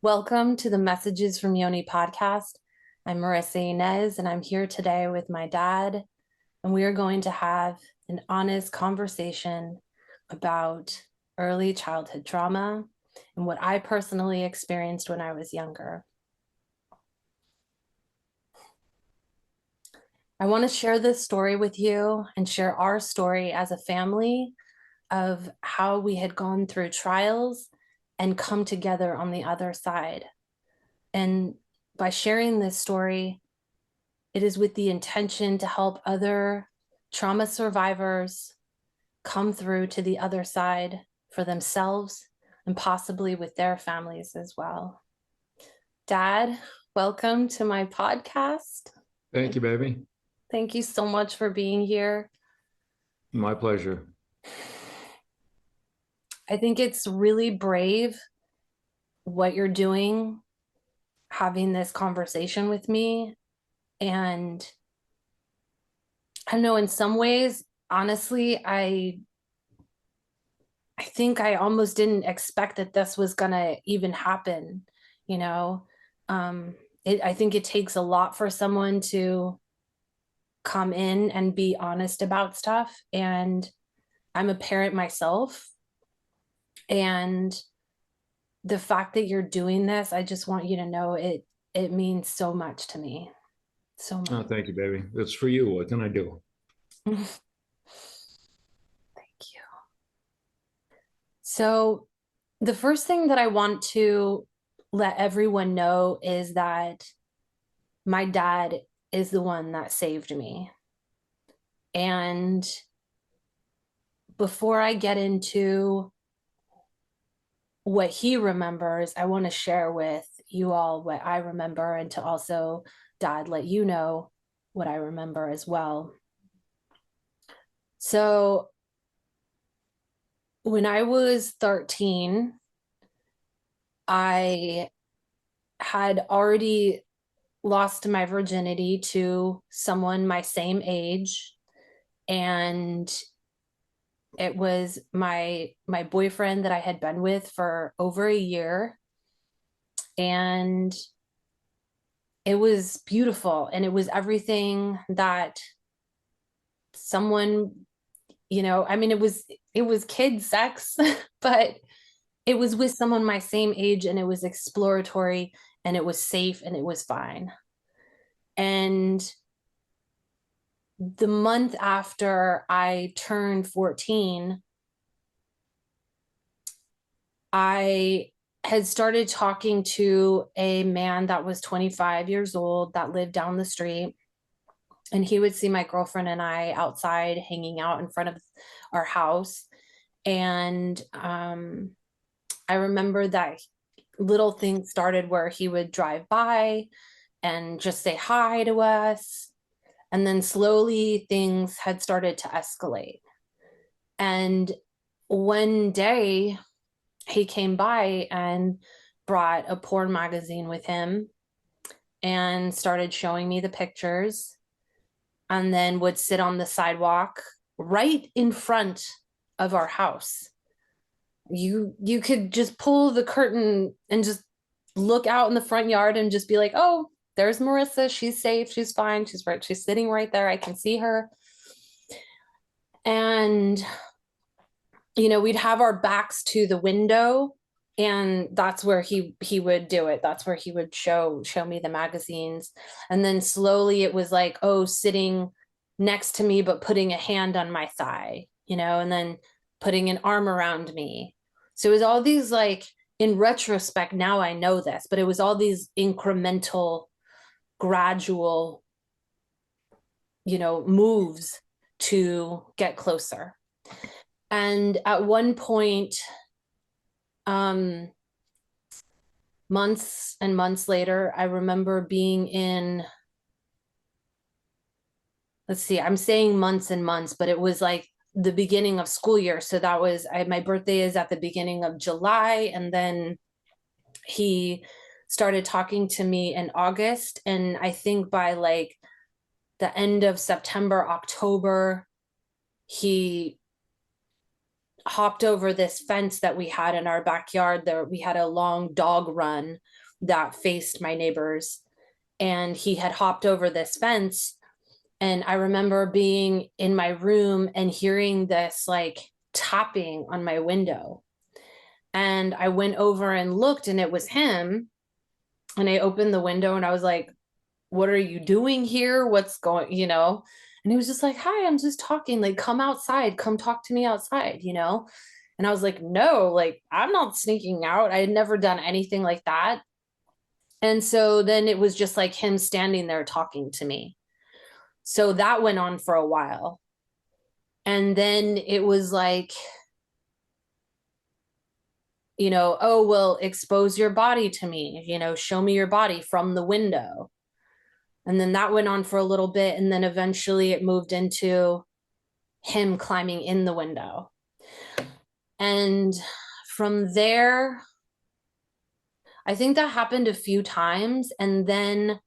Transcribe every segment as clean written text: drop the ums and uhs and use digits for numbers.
Welcome to the Messages from Yoni podcast. I'm MarisaYnez, and I'm here today with my dad, and we are going to have an honest conversation about early childhood trauma and what I personally experienced when I was younger. I want to share this story with you and share our story as a family of how we had gone through trials and come together on the other side. And by sharing this story, it is with the intention to help other trauma survivors come through to the other side for themselves and possibly with their families as well. Dad, welcome to my podcast. Thank you, baby. Thank you so much for being here. My pleasure. I think it's really brave what you're doing, having this conversation with me. And I don't know, in some ways, honestly, I think I almost didn't expect that this was gonna even happen, you know. I think it takes a lot for someone to come in and be honest about stuff. And I'm a parent myself. And the fact that you're doing this, I just want you to know it means so much to me. So much. Oh, thank you, baby. It's for you. What can I do? Thank you. So the first thing that I want to let everyone know is that my dad is the one that saved me. And before I get into what he remembers, I want to share with you all what I remember, and to also, Dad, let you know what I remember as well. So when I was 13, I had already lost my virginity to someone my same age, and it was my boyfriend that I had been with for over a year, and it was beautiful, and it was everything that someone, I mean, it was kid sex, but it was with someone my same age, and it was exploratory, and it was safe, and it was fine. And the month after I turned 14, I had started talking to a man that was 25 years old that lived down the street. And he would see my girlfriend and I outside hanging out in front of our house. And I remember that little thing started where he would drive by and just say hi to us. And then slowly things had started to escalate. And one day he came by and brought a porn magazine with him and started showing me the pictures, and then would sit on the sidewalk right in front of our house. You could just pull the curtain and just look out in the front yard and just be like, oh, there's Marisa. She's safe. She's fine. She's sitting right there. I can see her. And, we'd have our backs to the window, and that's where he would do it. That's where he would show me the magazines. And then slowly it was like, oh, sitting next to me, but putting a hand on my thigh, and then putting an arm around me. So it was all these, like, in retrospect, now I know this, but it was all these incremental, gradual, moves to get closer. And at one point, months and months later, I remember being in, let's see, I'm saying months and months, but it was like the beginning of school year. So that was, my birthday is at the beginning of July. And then he started talking to me in August. And I think by like the end of September, October, he hopped over this fence that we had in our backyard. There, we had a long dog run that faced my neighbors, and he had hopped over this fence. And I remember being in my room and hearing this like tapping on my window. And I went over and looked, and it was him. And I opened the window and I was like, what are you doing here? What's going, And he was just like, hi, I'm just talking, like, come outside, come talk to me outside. And I was like, no, like, I'm not sneaking out. I had never done anything like that. And so then it was just like him standing there talking to me. So that went on for a while. And then it was like, oh, well, expose your body to me, show me your body from the window. And then that went on for a little bit. And then eventually it moved into him climbing in the window. And from there, I think that happened a few times. And then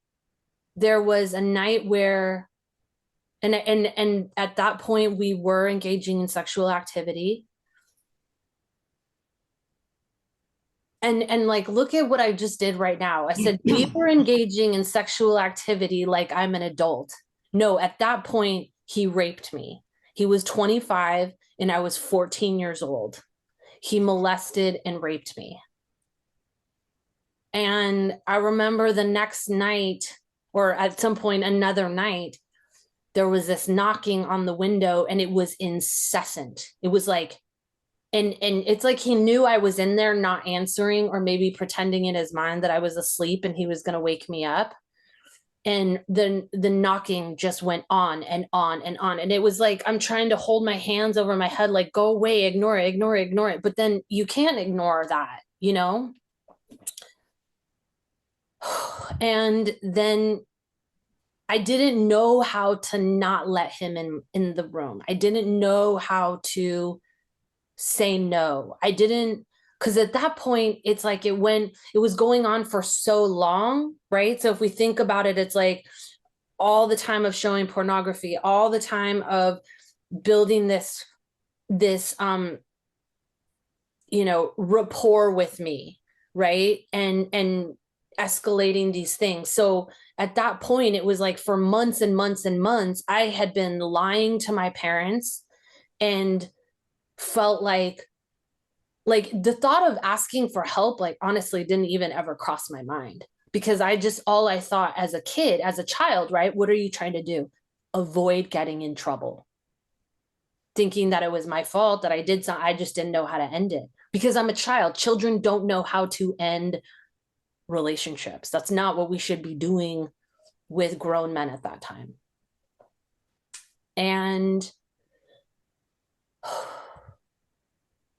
there was a night where, and at that point, we were engaging in sexual activity. And like, look at what I just did right now. I said, we were engaging in sexual activity like I'm an adult. No, at that point, he raped me. He was 25 and I was 14 years old. He molested and raped me. And I remember the next night, or at some point another night, there was this knocking on the window and it was incessant. It was like, and it's like he knew I was in there not answering, or maybe pretending in his mind that I was asleep and he was going to wake me up. And then the knocking just went on and on and on. And it was like, I'm trying to hold my hands over my head, like, go away, ignore it, ignore it, ignore it. But then you can't ignore that. And then I didn't know how to not let him in the room. I didn't know how to say no. I didn't, because at that point, it's like it was going on for so long, right? So if we think about it, it's like all the time of showing pornography, all the time of building this rapport with me, right? And escalating these things. So at that point, it was like for months and months and months, I had been lying to my parents and felt like the thought of asking for help, like, honestly, didn't even ever cross my mind, because all I thought as a kid, as a child, right? What are you trying to do? Avoid getting in trouble. Thinking that it was my fault that I did something. I just didn't know how to end it because I'm a child. Children don't know how to end relationships. That's not what we should be doing with grown men at that time. And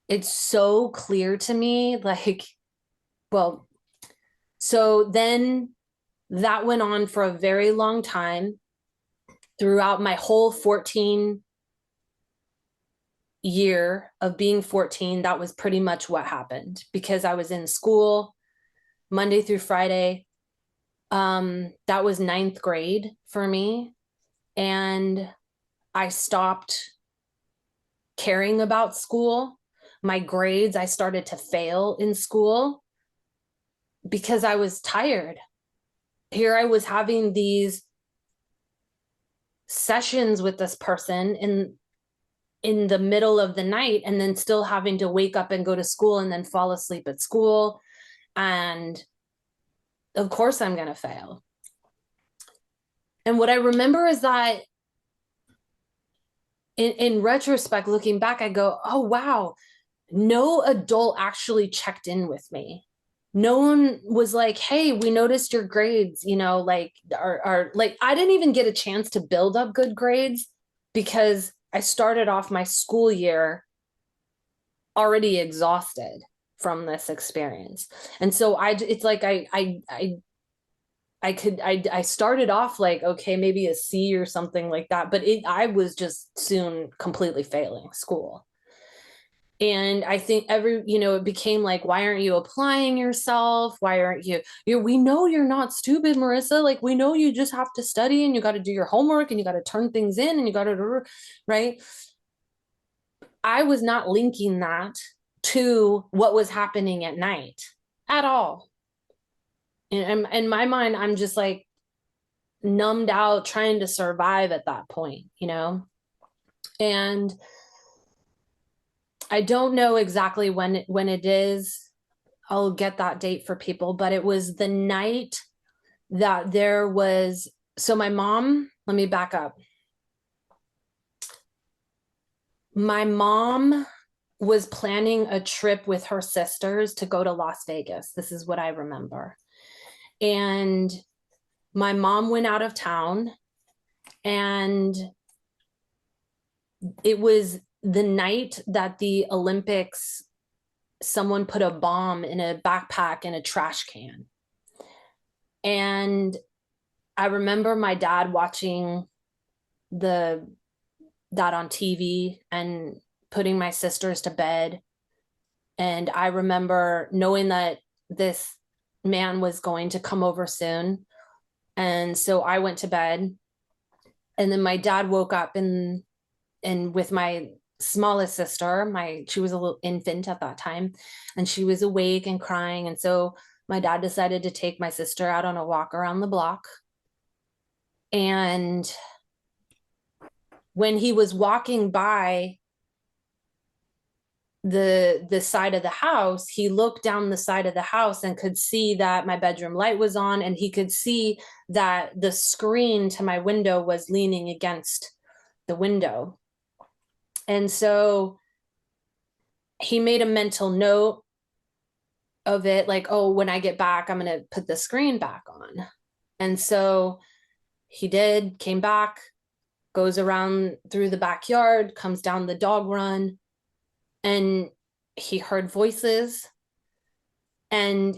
it's so clear to me, like, well, so then that went on for a very long time. Throughout my whole 14 year of being 14, that was pretty much what happened, because I was in school Monday through Friday. That was 9th grade for me. And I stopped caring about school. My grades, I started to fail in school because I was tired. Here I was having these sessions with this person in the middle of the night, and then still having to wake up and go to school and then fall asleep at school. And of course I'm going to fail. And what I remember is that in retrospect, looking back, I go, oh, wow, no adult actually checked in with me. No one was like, hey, we noticed your grades, like, are like, I didn't even get a chance to build up good grades because I started off my school year already exhausted from this experience. And so it's like, I started off like, okay, maybe a C or something like that, but I was just soon completely failing school. And I think it became like, why aren't you applying yourself? Why aren't we know you're not stupid, Marisa. Like, we know you just have to study and you got to do your homework and you got to turn things in and you got to, right? I was not linking that to what was happening at night at all. And in my mind, I'm just like numbed out trying to survive at that point, and I don't know exactly when it is. I'll get that date for people, but it was the night that there was, so my mom, let me back up. My mom was planning a trip with her sisters to go to Las Vegas. This is what I remember. And my mom went out of town, and it was the night that the Olympics, someone put a bomb in a backpack in a trash can. And I remember my dad watching that on TV and putting my sisters to bed. And I remember knowing that this man was going to come over soon. And so I went to bed. And then my dad woke up and with my smallest sister, she was a little infant at that time, and she was awake and crying. And so my dad decided to take my sister out on a walk around the block. And when he was walking by the side of the house, he looked down the side of the house and could see that my bedroom light was on, and he could see that the screen to my window was leaning against the window. And so he made a mental note of it, like, oh, when I get back, I'm going to put the screen back on. And so he did, came back, goes around through the backyard, comes down the dog run, and he heard voices, and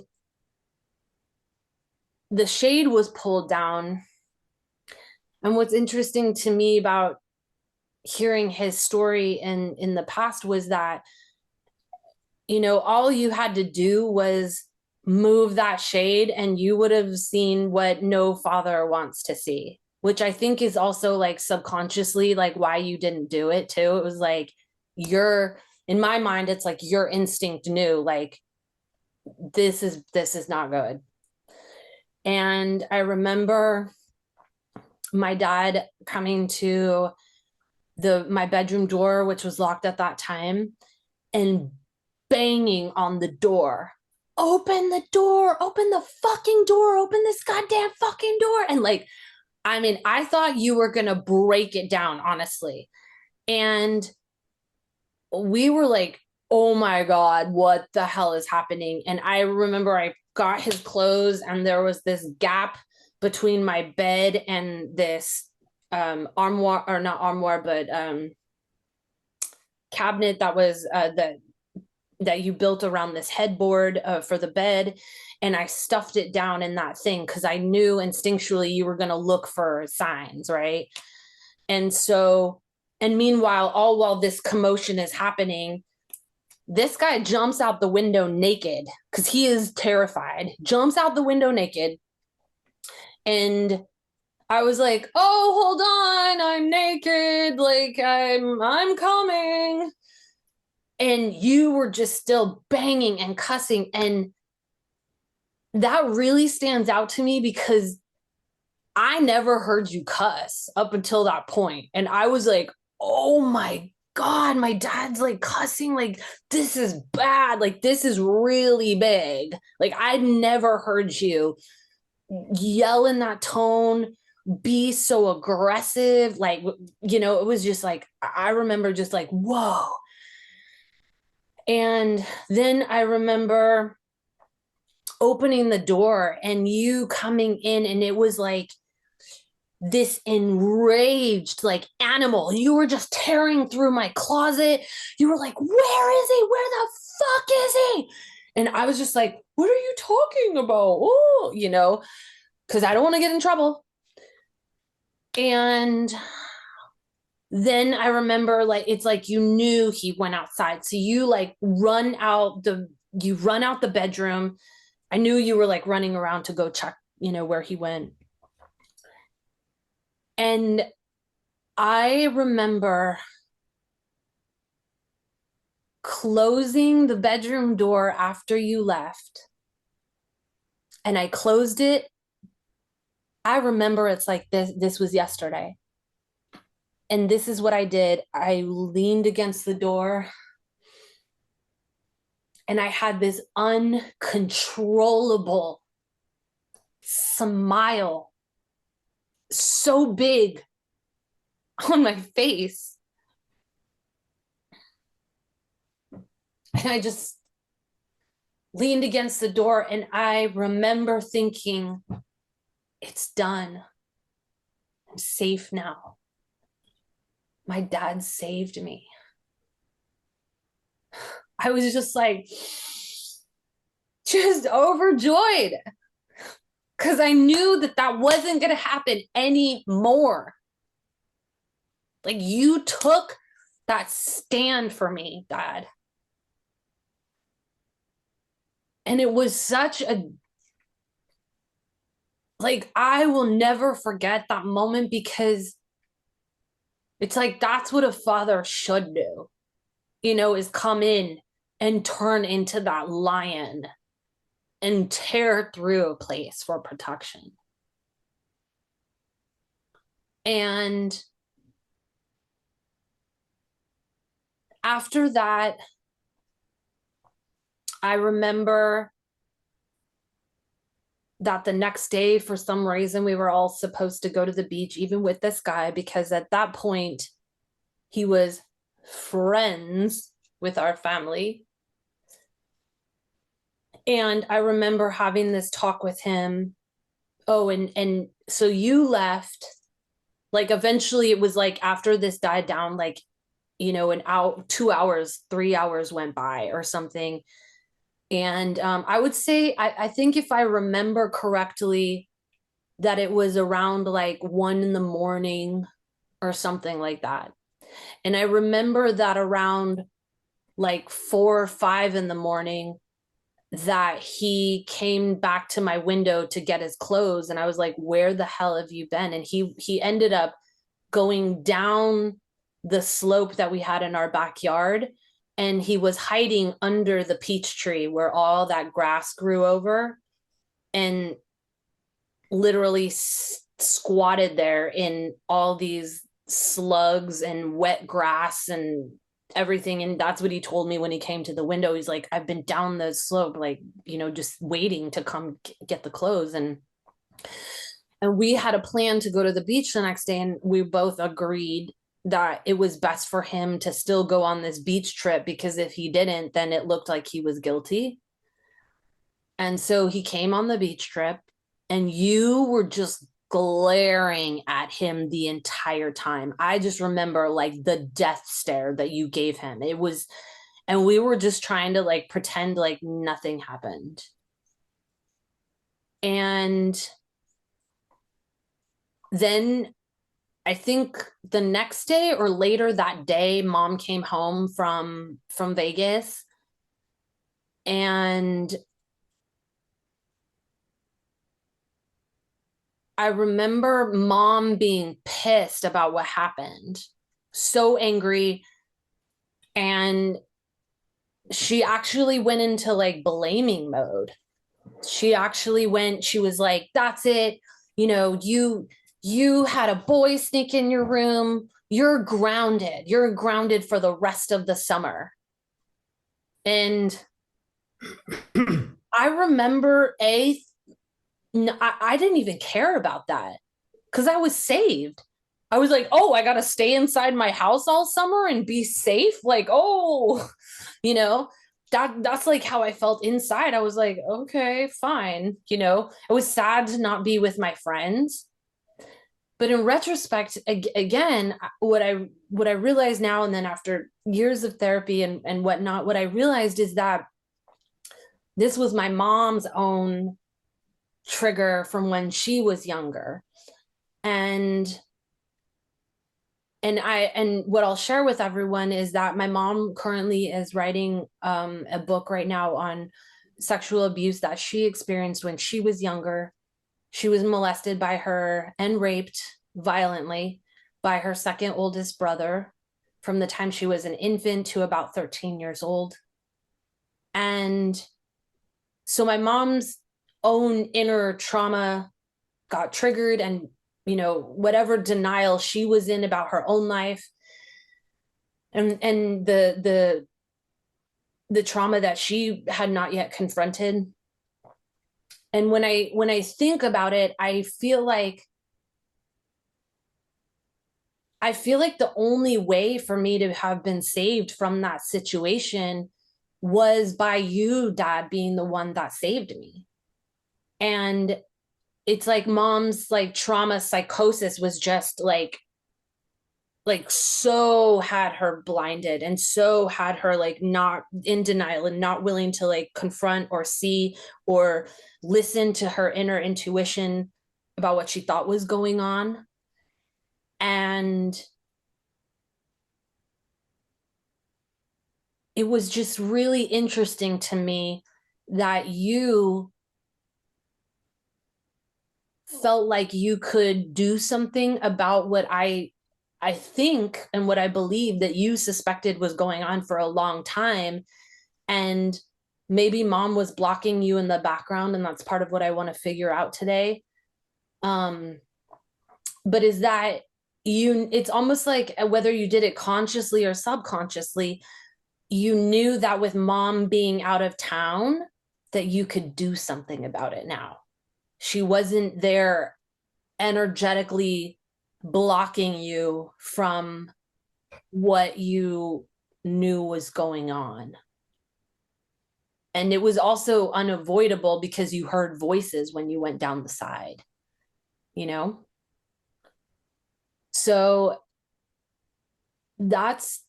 the shade was pulled down. And what's interesting to me about hearing his story in the past was that, all you had to do was move that shade and you would have seen what no father wants to see, which I think is also like subconsciously like why you didn't do it too. It was like in my mind, it's like your instinct knew like this is not good. And I remember my dad coming to my bedroom door, which was locked at that time, and banging on the door. Open the door, open the fucking door, open this goddamn fucking door. And like, I mean, I thought you were going to break it down, honestly. And we were like, oh my God, what the hell is happening? And I remember I got his clothes, and there was this gap between my bed and this armoire, or not armoire, but cabinet that was that you built around this headboard for the bed. And I stuffed it down in that thing because I knew instinctually you were going to look for signs, right? And so, and meanwhile, all while this commotion is happening, this guy jumps out the window naked because he is terrified, jumps out the window naked. And I was like, oh, hold on, I'm naked. Like I'm coming. And you were just still banging and cussing. And that really stands out to me because I never heard you cuss up until that point. And I was like, oh my God, my dad's like cussing. Like, this is bad. Like, this is really big. Like, I'd never heard you yell in that tone, be so aggressive. Like, it was just like, I remember just like, whoa. And then I remember opening the door and you coming in, and it was like this enraged like animal. You were just tearing through my closet. You were like, where is he? Where the fuck is he? And I was just like, what are you talking about? Oh, because I don't want to get in trouble. And then I remember like, it's like, you knew he went outside. So you like run out the bedroom. I knew you were like running around to go check, where he went. And I remember closing the bedroom door after you left, and I closed it. I remember it's like this was yesterday. And this is what I did. I leaned against the door and I had this uncontrollable smile so big on my face. And I just leaned against the door, and I remember thinking, it's done. I'm safe now. My dad saved me. I was just like, just overjoyed, because I knew that wasn't going to happen anymore. Like, you took that stand for me, Dad. And it was such a, like, I will never forget that moment, because it's like, that's what a father should do, is come in and turn into that lion and tear through a place for protection. And after that, I remember that the next day, for some reason, we were all supposed to go to the beach, even with this guy, because at that point, he was friends with our family. And I remember having this talk with him. Oh, and so you left, like, eventually it was like, after this died down, like, an hour, 2 hours, 3 hours went by or something. And I would say, I think if I remember correctly, that it was around like 1 a.m. or something like that. And I remember that around like 4 or 5 a.m, that he came back to my window to get his clothes. And I was like, where the hell have you been? And he ended up going down the slope that we had in our backyard. And he was hiding under the peach tree where all that grass grew over, and literally squatted there in all these slugs and wet grass and everything. And that's what he told me when he came to the window. He's like, I've been down the slope, like, just waiting to come get the clothes. And we had a plan to go to the beach the next day, and we both agreed that it was best for him to still go on this beach trip, because if he didn't, then it looked like he was guilty. And so he came on the beach trip, and you were just glaring at him the entire time. I just remember like the death stare that you gave him. It was, and we were just trying to like pretend like nothing happened. And then I think the next day or later that day, Mom came home from Vegas, and I remember Mom being pissed about what happened, so angry. And she actually went into like blaming mode. She was like, that's it. You had a boy sneak in your room. You're grounded. You're grounded for the rest of the summer. And I remember I didn't even care about that, because I was saved. I was like, oh, I got to stay inside my house all summer and be safe. Like, oh, that's like how I felt inside. I was like, okay, fine. It was sad to not be with my friends. But in retrospect, again, what I realized now, and then after years of therapy and whatnot, what I realized is that this was my mom's own trigger from when she was younger. And what I'll share with everyone is that my mom currently is writing a book right now on sexual abuse that she experienced when she was younger. She was molested by her and raped violently by her second oldest brother from the time she was an infant to about 13 years old. And so my mom's own inner trauma got triggered, and, you know, whatever denial she was in about her own life and the trauma that she had not yet confronted. And when I think about it, I feel like the only way for me to have been saved from that situation was by you, Dad, being the one that saved me. And it's like mom's like trauma psychosis was just like so had her blinded, and so had her like not in denial and not willing to like confront or see or listen to her inner intuition about what she thought was going on. And it was just really interesting to me that you felt like you could do something about what I think and what I believe that you suspected was going on for a long time. And maybe mom was blocking you in the background, and that's part of what I want to figure out today. But is that it's almost like whether you did it consciously or subconsciously, you knew that with mom being out of town, that you could do something about it now. She wasn't there energetically blocking you from what you knew was going on. And it was also unavoidable because you heard voices when you went down the side, you know? So that's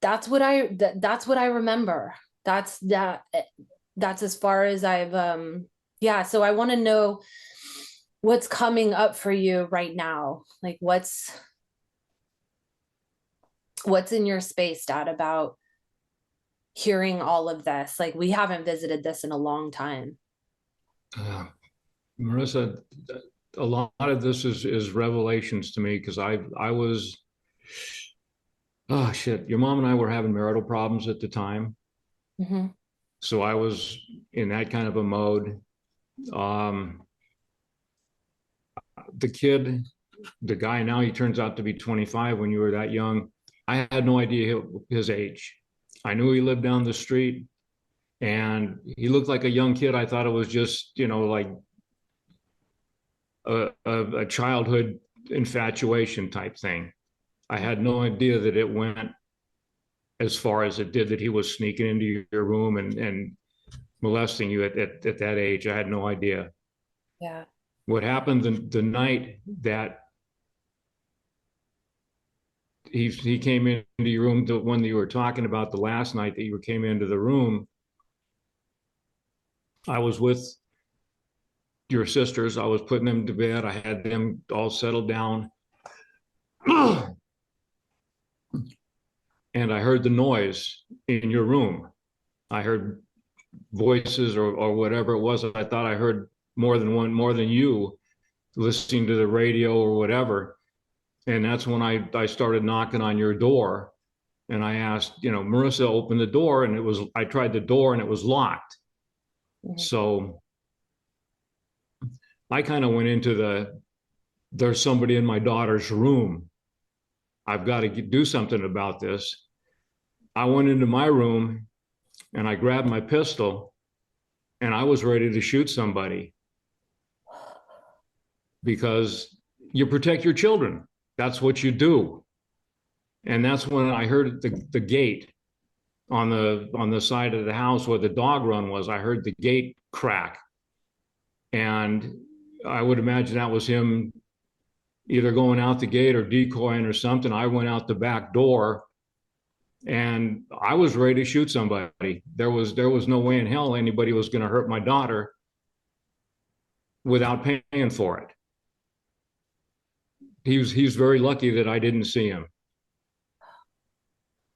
what I remember. That's as far as I've yeah. So I want to know what's coming up for you right now. Like what's in your space, Dad, about hearing all of this? Like we haven't visited this in a long time. Marisa, a lot of this is revelations to me, because I was, oh shit, your mom and I were having marital problems at the time. Mm-hmm. So I was in that kind of a mode. The kid, the guy now, he turns out to be 25. When you were that young, I had no idea his age. I knew he lived down the street, and he looked like a young kid. I thought it was just, you know, like a childhood infatuation type thing. I had no idea that it went as far as it did, that he was sneaking into your room and molesting you at that age. I had no idea. Yeah. What happened the night that he came into your room, the one that you were talking about, the last night that you came into the room, I was with your sisters. I was putting them to bed. I had them all settled down. And I heard the noise in your room. I heard voices or whatever it was. I thought I heard more than you listening to the radio or whatever. And that's when I started knocking on your door, and I asked, you know, Marisa, open the door. And I tried the door and it was locked. Mm-hmm. So I kind of went into there's somebody in my daughter's room. I've got to do something about this. I went into my room and I grabbed my pistol, and I was ready to shoot somebody, because you protect your children. That's what you do. And that's when I heard the gate on the side of the house where the dog run was. I heard the gate crack, and I would imagine that was him either going out the gate or decoying or something. I went out the back door, and I was ready to shoot somebody. There was no way in hell anybody was going to hurt my daughter without paying for it. He's very lucky that I didn't see him.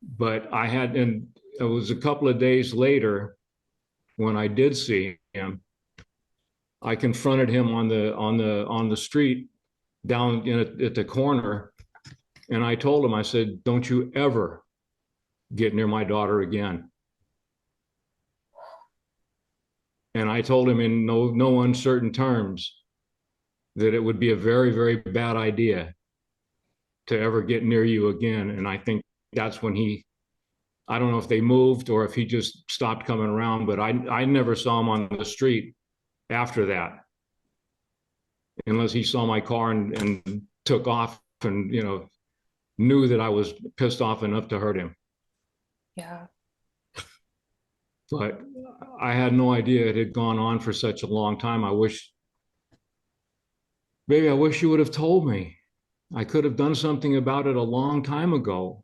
But and it was a couple of days later when I did see him. I confronted him on the street down at the corner, And I told him, I said, don't you ever get near my daughter again. And I told him in no uncertain terms that it would be a very, very bad idea to ever get near you again. And I think that's when I don't know if they moved or if he just stopped coming around, but I never saw him on the street after that, unless he saw my car and took off and, knew that I was pissed off enough to hurt him. Yeah. But I had no idea it had gone on for such a long time. Baby, I wish you would have told me. I could have done something about it a long time ago.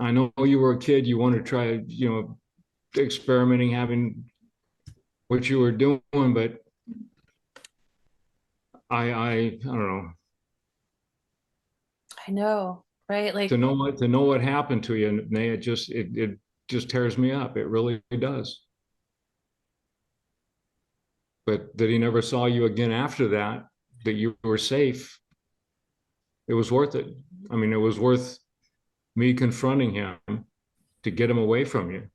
I know you were a kid, you want to try, experimenting, having what you were doing, but I don't know. I know, right? Like, To know what happened to you, and it just tears me up. It really does. But that he never saw you again after that, that you were safe, it was worth it. I mean, it was worth me confronting him to get him away from you.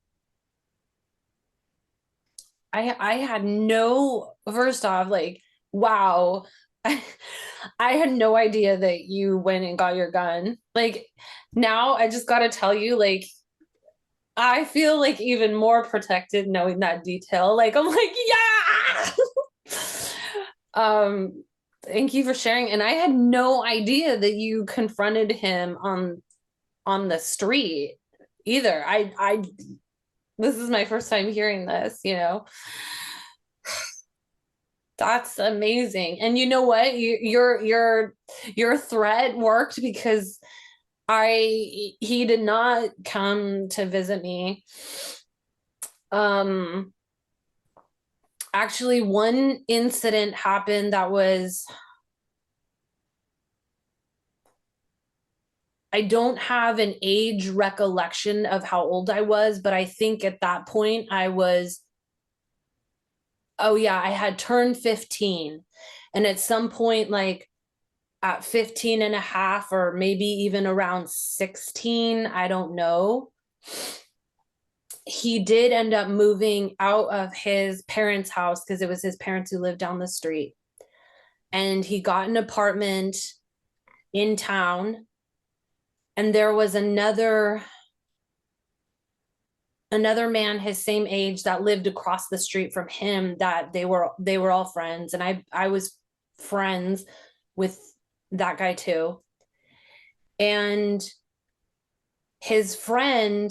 I had no, first off, like, wow. I had no idea that you went and got your gun. Like, now I just got to tell you, like, I feel like even more protected knowing that detail. Like, I'm like, yeah. Thank you for sharing. And I had no idea that you confronted him on the street either. I this is my first time hearing this. That's amazing. And you know what? Your threat worked because he did not come to visit me. Actually, one incident happened that was, I don't have an age recollection of how old I was, but I think at that point I had turned 15. And at some point, like at 15 and a half, or maybe even around 16, I don't know, he did end up moving out of his parents' house because it was his parents who lived down the street. And he got an apartment in town. And there was another man his same age that lived across the street from him, that they were all friends. And I was friends with that guy too. And his friend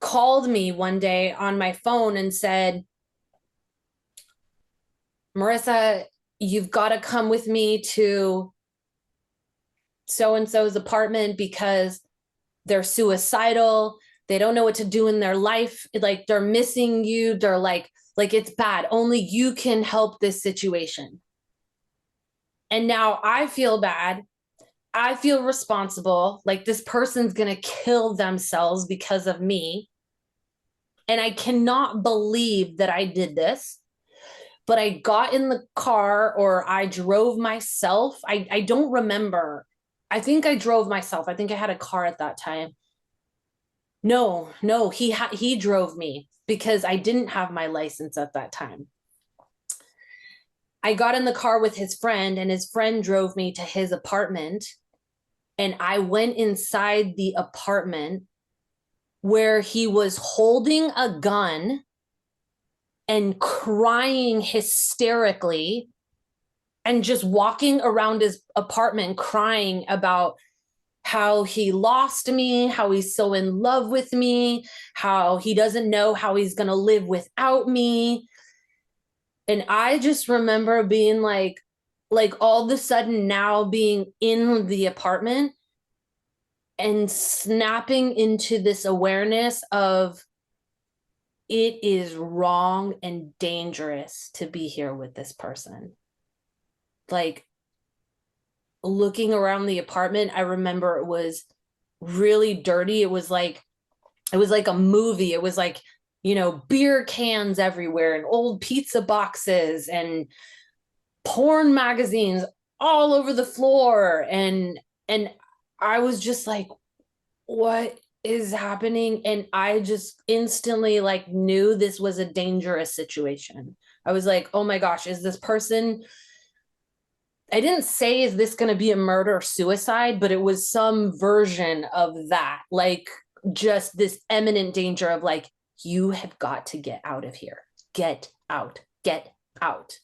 called me one day on my phone and said, Marisa, you've got to come with me to so-and-so's apartment because they're suicidal. They don't know what to do in their life. Like, they're missing you. They're like it's bad. Only you can help this situation. And now I feel bad. I feel responsible. Like, this person's going to kill themselves because of me. And I cannot believe that I did this. But I got in the car, or I drove myself. I don't remember. I think I drove myself. I think I had a car at that time. No, he drove me because I didn't have my license at that time. I got in the car with his friend, and his friend drove me to his apartment. And I went inside the apartment where he was holding a gun and crying hysterically and just walking around his apartment crying about how he lost me, how he's so in love with me, how he doesn't know how he's going to live without me. And I just remember being like all of a sudden now being in the apartment and snapping into this awareness of, it is wrong and dangerous to be here with this person. Like, looking around the apartment, I remember it was really dirty. It was like a movie. It was like beer cans everywhere and old pizza boxes and porn magazines all over the floor. And I was just like, what is happening? And I just instantly like knew this was a dangerous situation. I was like, oh my gosh, is this person, I didn't say, is this going to be a murder or suicide, but it was some version of that. Like just this imminent danger of like, you have got to get out of here. Get out, get out.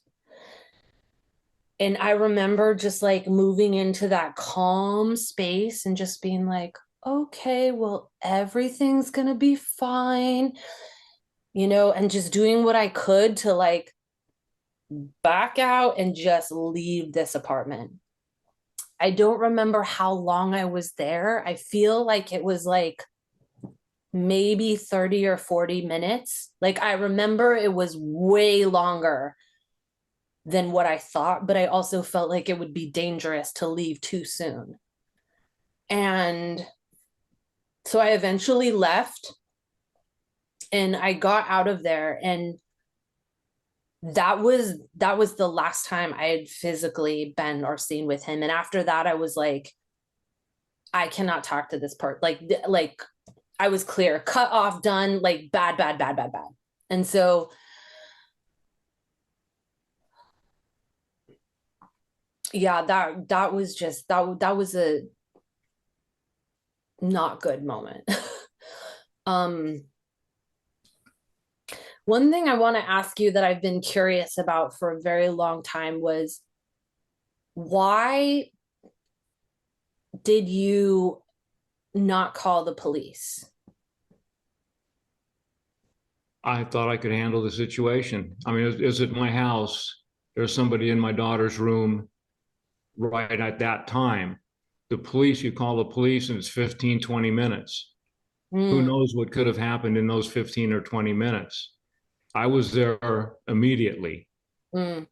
And I remember just like moving into that calm space and just being like, okay, well, everything's going to be fine, and just doing what I could to like back out and just leave this apartment. I don't remember how long I was there. I feel like it was like maybe 30 or 40 minutes. Like I remember it was way longer than what I thought, but I also felt like it would be dangerous to leave too soon. And so I eventually left and I got out of there, and that was the last time I had physically been or seen with him. And after that, I was like, I cannot talk to this part. Like I was clear, cut off, done, like bad. And so, yeah, that was just, that was a not good moment. One thing I want to ask you that I've been curious about for a very long time was, why did you not call the police? I thought I could handle the situation. I mean, it was at my house. There's somebody in my daughter's room right at that time. The police, you call the police and it's 15, 20 minutes. Who knows what could have happened in those 15 or 20 minutes? I was there immediately. And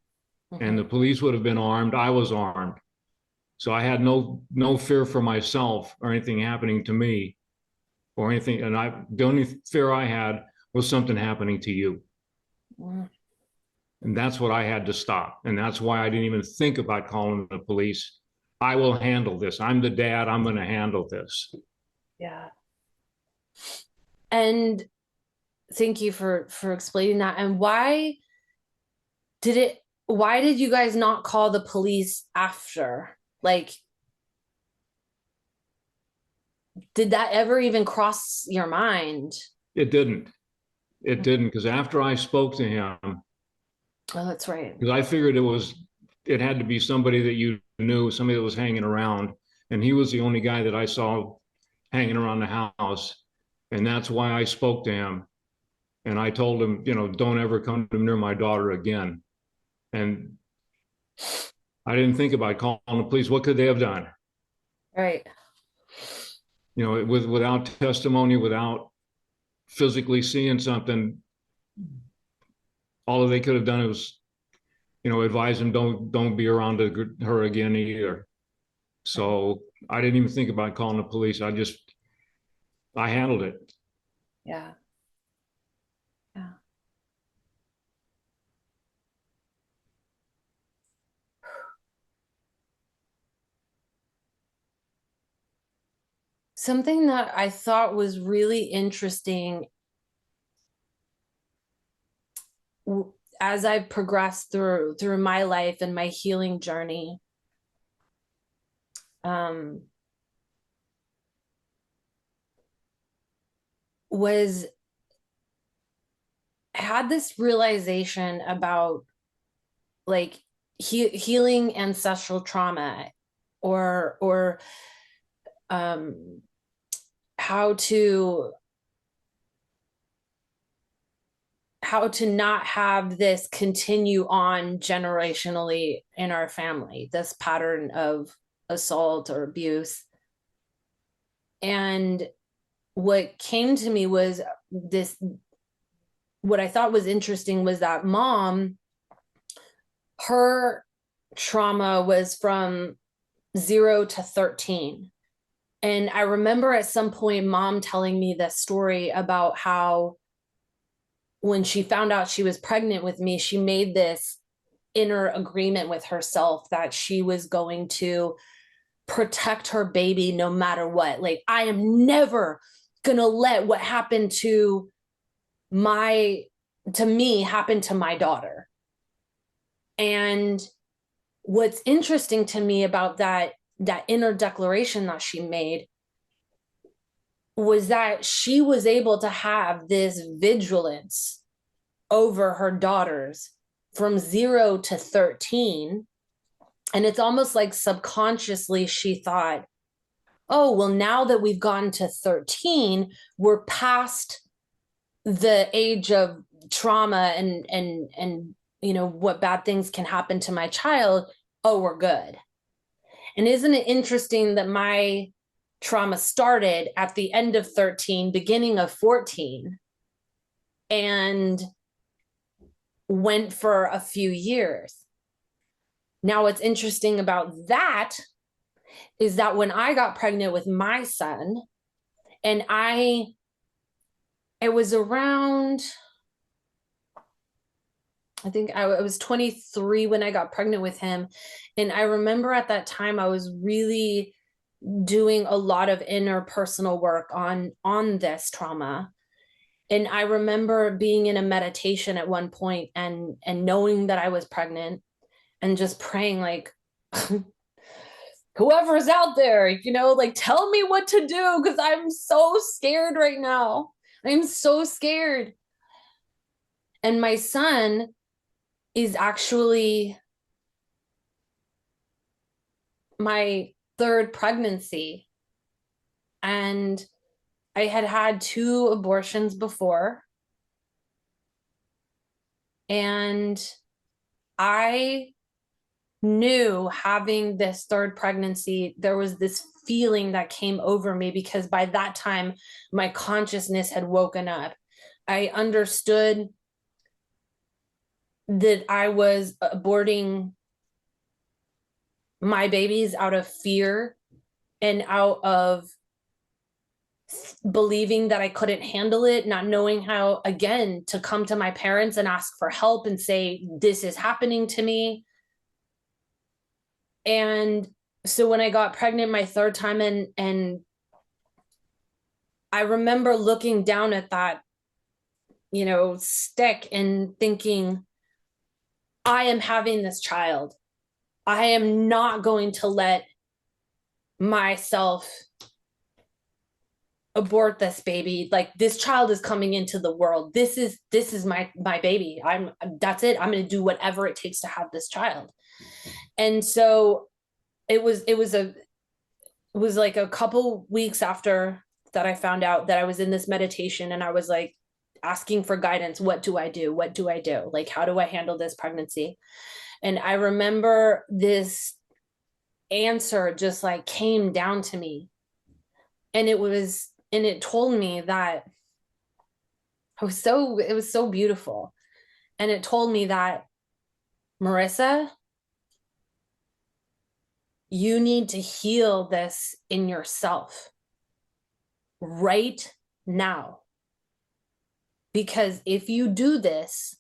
the police would have been armed. I was armed. So I had no fear for myself or anything happening to me or anything. And the only fear I had was something happening to you. And that's what I had to stop. And that's why I didn't even think about calling the police. I will handle this. I'm the dad. I'm going to handle this. Yeah. And thank you for explaining that. And why did you guys not call the police after? Like, did that ever even cross your mind? It didn't. It didn't, because after I spoke to him, oh, that's right, because I figured it had to be somebody that you knew, somebody that was hanging around, and he was the only guy that I saw hanging around the house, and that's why I spoke to him, and I told him, don't ever come near my daughter again. And I didn't think about calling the police. What could they have done? Right. Without testimony, without physically seeing something, all they could have done was, advise him don't be around her again either. So I didn't even think about calling the police. I handled it. Yeah. Yeah. Something that I thought was really interesting as I've progressed through my life and my healing journey, was I had this realization about like healing ancestral trauma, or how to not have this continue on generationally in our family, this pattern of assault or abuse. And what came to me was what I thought was interesting was that mom, her trauma was from 0 to 13. And I remember at some point mom telling me this story about how when she found out she was pregnant with me, she made this inner agreement with herself that she was going to protect her baby no matter what. Like, I am never gonna let what happened to me happen to my daughter. And what's interesting to me about that inner declaration that she made was that she was able to have this vigilance over her daughters from 0 to 13. And it's almost like subconsciously she thought, oh, well, now that we've gotten to 13, we're past the age of trauma and what bad things can happen to my child. Oh, we're good. And isn't it interesting that my trauma started at the end of 13, beginning of 14, and went for a few years? Now, what's interesting about that is that when I got pregnant with my son, and it was around, I think I was 23 when I got pregnant with him. And I remember at that time, I was really doing a lot of interpersonal work on this trauma. And I remember being in a meditation at one point and knowing that I was pregnant and just praying, like, whoever's out there, like, tell me what to do, because I'm so scared right now. I'm so scared. And my son is actually my third pregnancy. And I had had 2 abortions before. And I knew, having this third pregnancy, there was this feeling that came over me, because by that time, my consciousness had woken up. I understood that I was aborting my babies out of fear and out of believing that I couldn't handle it, not knowing how, again, to come to my parents and ask for help and say, this is happening to me. And so when I got pregnant my third time, and I remember looking down at that, stick, and thinking, I am having this child. I am not going to let myself abort this baby. Like, this child is coming into the world. This is my baby. That's it. I'm going to do whatever it takes to have this child. And so it was like a couple weeks after that, I found out that I was in this meditation, and I was like asking for guidance. What do I do? What do I do? Like, how do I handle this pregnancy? And I remember this answer just like came down to me. And it told me that it was so beautiful. And it told me that, Marisa, you need to heal this in yourself right now. Because if you do this,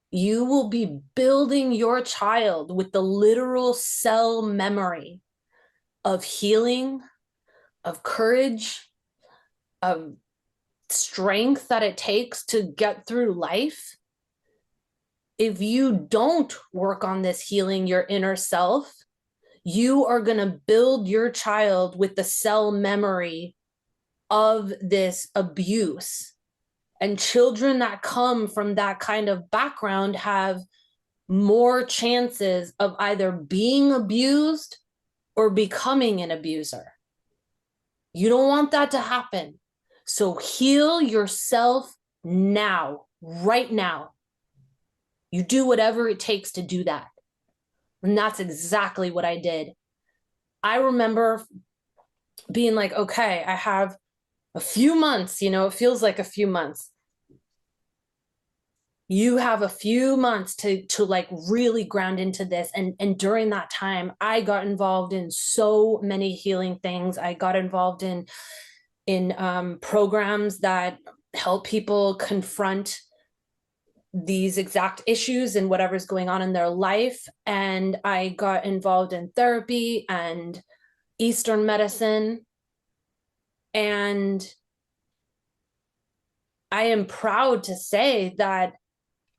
you will be building your child with the literal cell memory of healing, of courage, of strength that it takes to get through life. If you don't work on this healing your inner self, you are going to build your child with the cell memory of this abuse. And children that come from that kind of background have more chances of either being abused or becoming an abuser. You don't want that to happen. So heal yourself now, right now. You do whatever it takes to do that. And that's exactly what I did. I remember being like, okay, I have a few months, it feels like a few months. You have a few months to like really ground into this. And during that time, I got involved in so many healing things. I got involved in programs that help people confront these exact issues and whatever's going on in their life. And I got involved in therapy and Eastern medicine. And I am proud to say that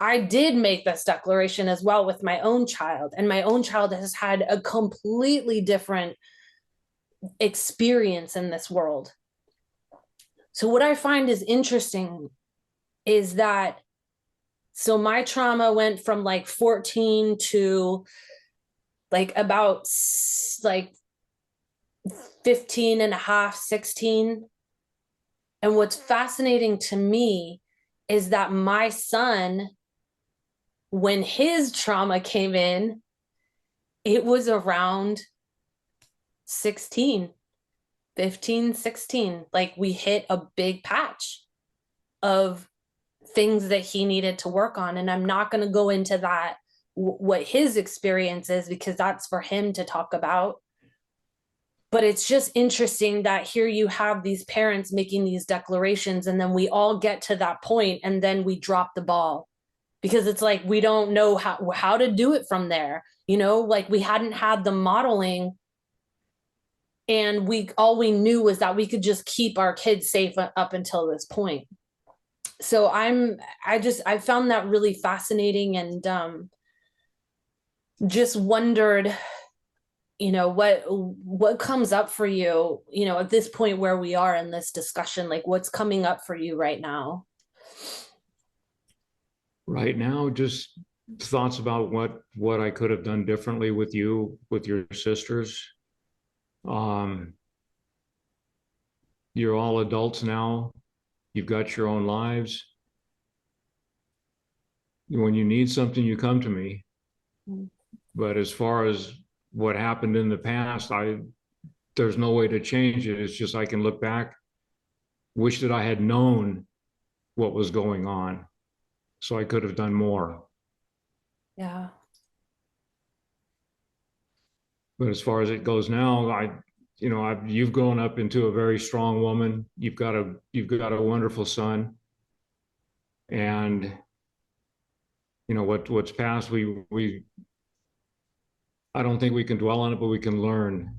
I did make this declaration as well with my own child. And my own child has had a completely different experience in this world. So what I find is interesting is that, so my trauma went from like 14 to like about like 15 and a half, 16. And what's fascinating to me is that my son, when his trauma came in, it was around 16, 15, 16. Like we hit a big patch of things that he needed to work on. And I'm not going to go into that, what his experience is, because that's for him to talk about. But it's just interesting that here you have these parents making these declarations, and then we all get to that point and then we drop the ball because it's like we don't know how to do it from there. You know, like we hadn't had the modeling, and all we knew was that we could just keep our kids safe up until this point. So I found that really fascinating, and just wondered, you know, what comes up for you, you know, at this point where we are in this discussion, like what's coming up for you right now? Right now, just thoughts about what I could have done differently with you, with your sisters. You're all adults now. You've got your own lives. When you need something, you come to me. But as far as what happened in the past, there's no way to change it. It's just I can look back, wish that I had known what was going on, so I could have done more. Yeah. But as far as it goes now, you've grown up into a very strong woman. You've got a wonderful son, and you know what's past. I don't think we can dwell on it, but we can learn.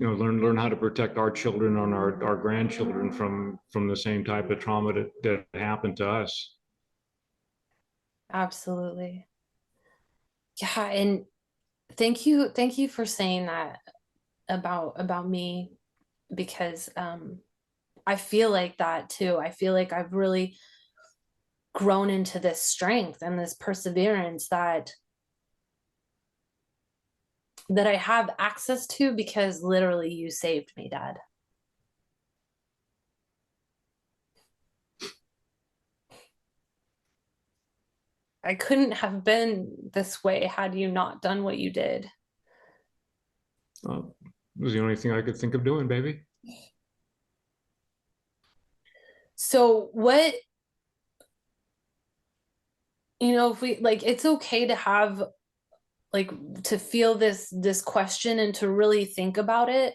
You know, learn how to protect our children and our grandchildren from the same type of trauma that happened to us. Absolutely. Yeah, and thank you for saying that about me, because I feel like that too. I feel like I've really grown into this strength and this perseverance that I have access to because literally you saved me, Dad. I couldn't have been this way had you not done what you did. It was the only thing I could think of doing, baby. So what, you know, if we like, it's okay to have like to feel this question and to really think about it.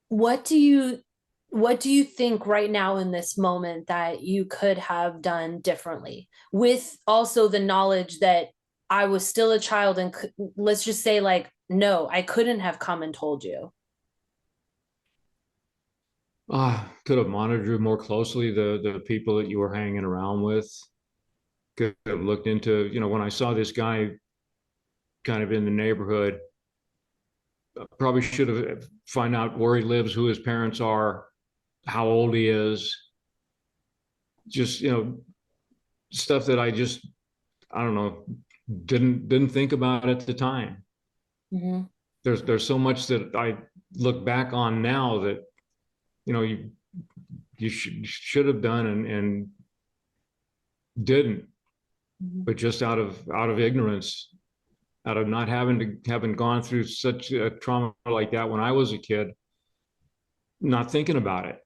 What do you think right now in this moment that you could have done differently, with also the knowledge that I was still a child, and let's just say like, no, I couldn't have come and told you. Could have monitored more closely the people that you were hanging around with. Could have looked into, you know, when I saw this guy kind of in the neighborhood, probably should have find out where he lives, who his parents are, how old he is. Just, you know, stuff that I don't know, didn't think about at the time. Mm-hmm. There's so much that I look back on now that, you know, you should have done and didn't, Mm-hmm. but just out of ignorance, out of not having gone through such a trauma like that when I was a kid, not thinking about it.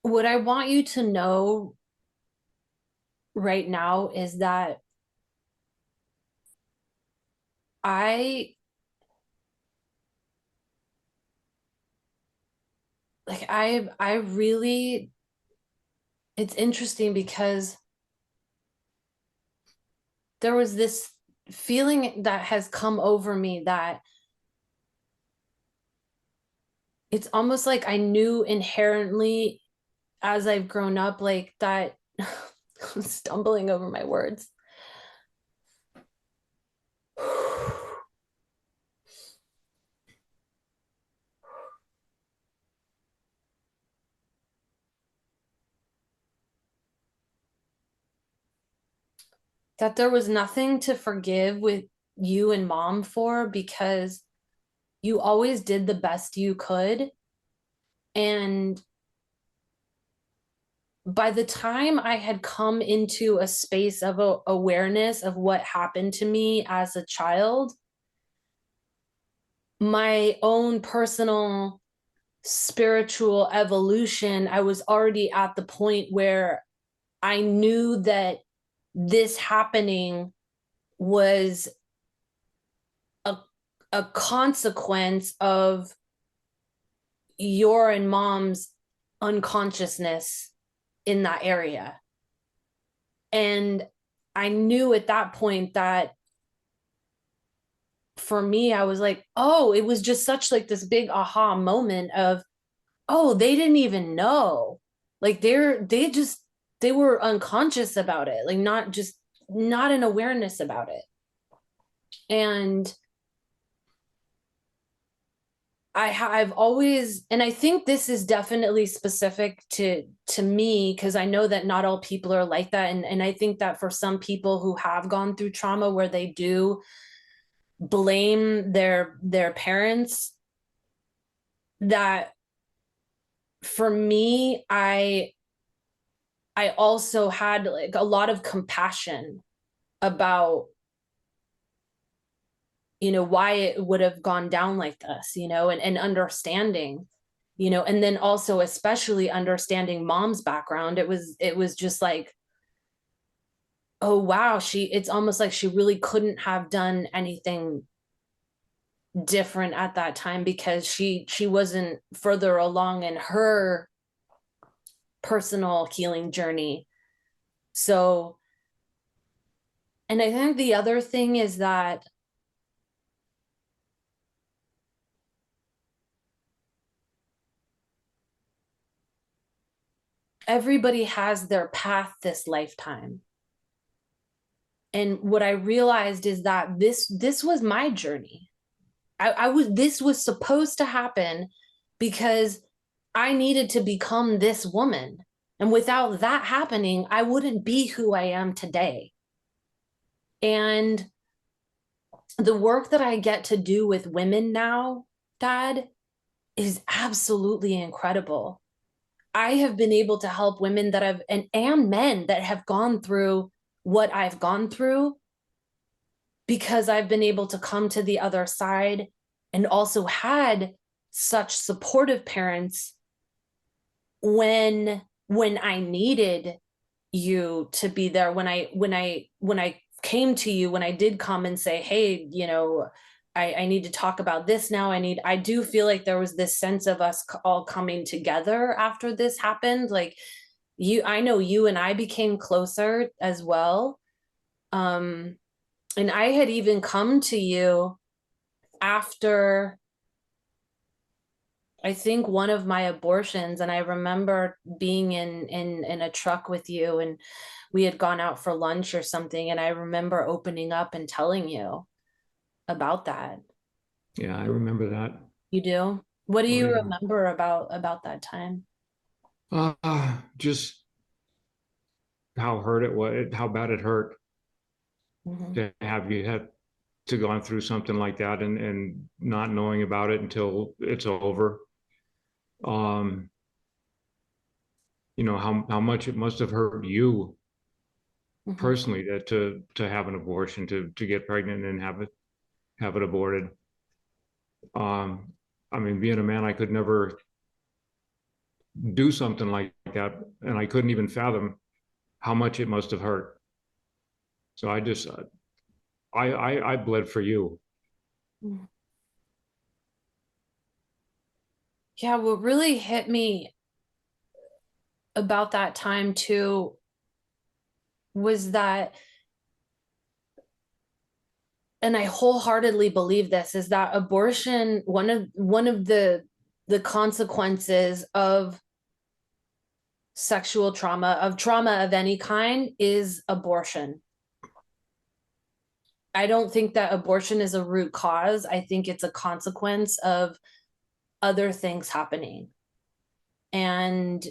What I want you to know right now is that I like I really, it's interesting because there was this feeling that has come over me that it's almost like I knew inherently as I've grown up, like that. I'm stumbling over my words. That there was nothing to forgive with you and mom for, because you always did the best you could. And by the time I had come into a space of awareness of what happened to me as a child, my own personal spiritual evolution, I was already at the point where I knew that this happening was a, a consequence of your and mom's unconsciousness in that area. And I knew at that point that for me, I was like, oh, it was just such like this big aha moment of, oh, they didn't even know. Like they were unconscious about it, like not an awareness about it. And I've always, and I think this is definitely specific to me, because I know that not all people are like that. And I think that for some people who have gone through trauma where they do blame their parents, that for me, I also had like a lot of compassion about, why it would have gone down like this, and understanding, and then also especially understanding mom's background. It was just like, oh wow, it's almost like she really couldn't have done anything different at that time, because she wasn't further along in her personal healing journey. So, and I think the other thing is that everybody has their path this lifetime. And what I realized is that this was my journey. This was supposed to happen because I needed to become this woman. And without that happening, I wouldn't be who I am today. And the work that I get to do with women now, Dad, is absolutely incredible. I have been able to help women that have, and men that have gone through what I've gone through, because I've been able to come to the other side and also had such supportive parents when I needed you to be there, when I came to you, when I did come and say, hey, I need to talk about this now. I do feel like there was this sense of us all coming together after this happened. Like I know you and I became closer as well. And I had even come to you after, I think, one of my abortions, and I remember being in a truck with you, and we had gone out for lunch or something, and I remember opening up and telling you about that. Yeah, I remember that. You do? What do Oh, you yeah. remember about that time? Just how hurt it was, how bad it hurt Mm-hmm. to have you had to gone through something like that and not knowing about it until it's over. Um, how much it must have hurt you Mm-hmm. personally that to have an abortion, to get pregnant and have it aborted. I mean, being a man, I could never do something like that, and I couldn't even fathom how much it must have hurt. So I just I bled for you. Mm-hmm. Yeah, what really hit me about that time too was that, and I wholeheartedly believe this, is that abortion, one of the consequences of sexual trauma, of trauma of any kind, is abortion. I don't think that abortion is a root cause. I think it's a consequence of other things happening. And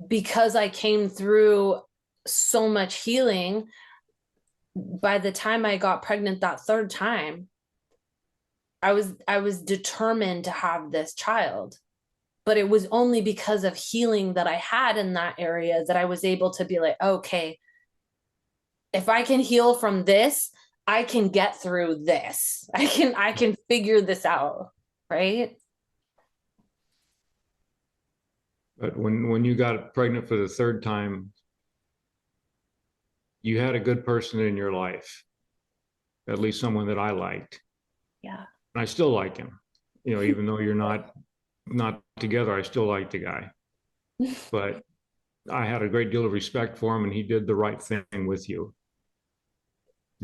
because I came through so much healing, by the time I got pregnant that third time, I was determined to have this child. But it was only because of healing that I had in that area that I was able to be like, okay, if I can heal from this, I can get through this. I can figure this out, right? But when you got pregnant for the third time, you had a good person in your life, at least someone that I liked. Yeah. And I still like him. Even though you're not together, I still like the guy. But I had a great deal of respect for him, and he did the right thing with you.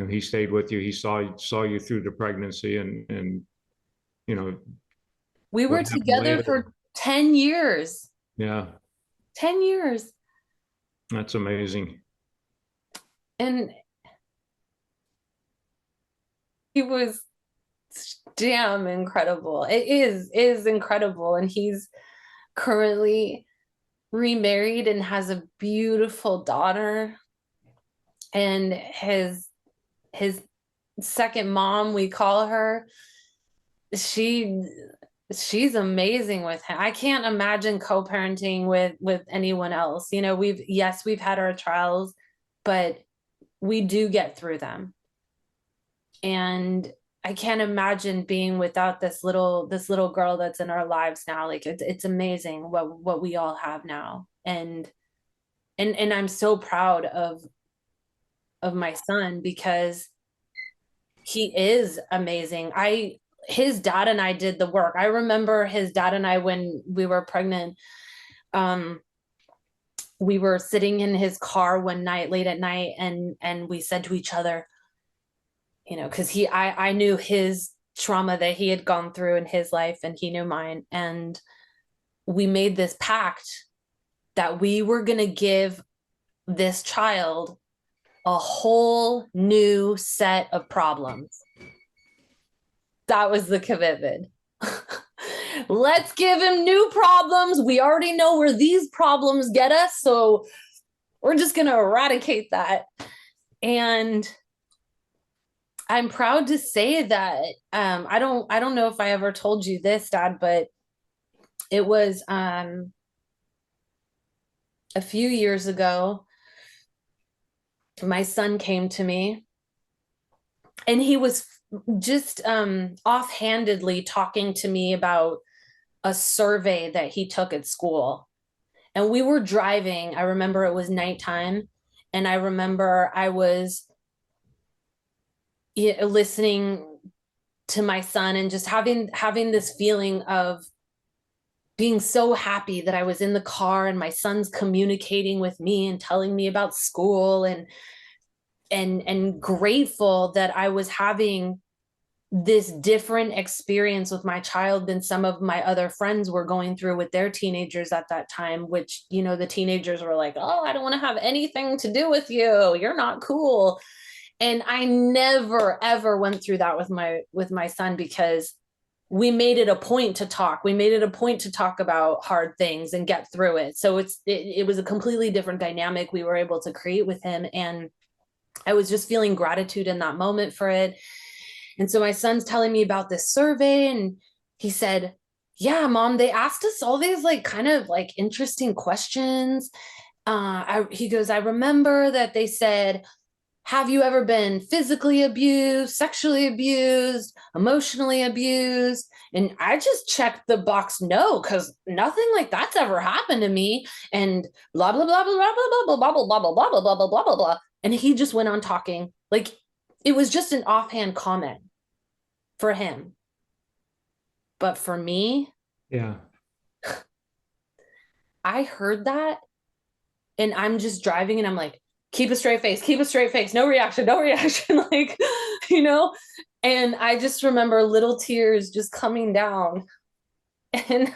He stayed with you. He saw you through the pregnancy, and you know We what were happened together later. for 10 years. Yeah, 10 years. that's amazing. And he was damn incredible. It is incredible. And he's currently remarried and has a beautiful daughter. And his second mom, we call her, she she's amazing with him. I can't imagine co-parenting with anyone else. We've had our trials, but we do get through them. And I can't imagine being without this little girl that's in our lives now. Like it's amazing what we all have now. And I'm so proud of my son because he is amazing. His dad and I did the work. I remember his dad and I, when we were pregnant, we were sitting in his car one night, late at night, and we said to each other, because I knew his trauma that he had gone through in his life, and he knew mine, and we made this pact that we were going to give this child a whole new set of problems. That was the commitment. Let's give him new problems. We already know where these problems get us, so we're just going to eradicate that. And I'm proud to say that I don't know if I ever told you this, Dad, but it was a few years ago. My son came to me, and he was just offhandedly talking to me about a survey that he took at school. And we were driving. I remember it was nighttime, and I remember I was listening to my son and just having this feeling of being so happy that I was in the car and my son's communicating with me and telling me about school, and grateful that I was having this different experience with my child than some of my other friends were going through with their teenagers at that time, which, the teenagers were like, oh, I don't want to have anything to do with you. You're not cool. And I never, ever went through that with my son, because we made it a point to talk. We made it a point to talk about hard things and get through it. So it was a completely different dynamic we were able to create with him. And I was just feeling gratitude in that moment for it. And so my son's telling me about this survey, and he said, yeah, Mom, they asked us all these kind of interesting questions. He goes, I remember that they said, have you ever been physically abused, sexually abused, emotionally abused? And I just checked the box no, because nothing like that's ever happened to me. And blah, blah, blah, blah, blah, blah, blah, blah, blah, blah, blah, blah, blah, blah, blah, blah, blah. And he just went on talking. It was just an offhand comment for him. But for me, Yeah. I heard that and I'm just driving and I'm like, keep a straight face, no reaction, no reaction. Like, you know, and I just remember little tears just coming down. And,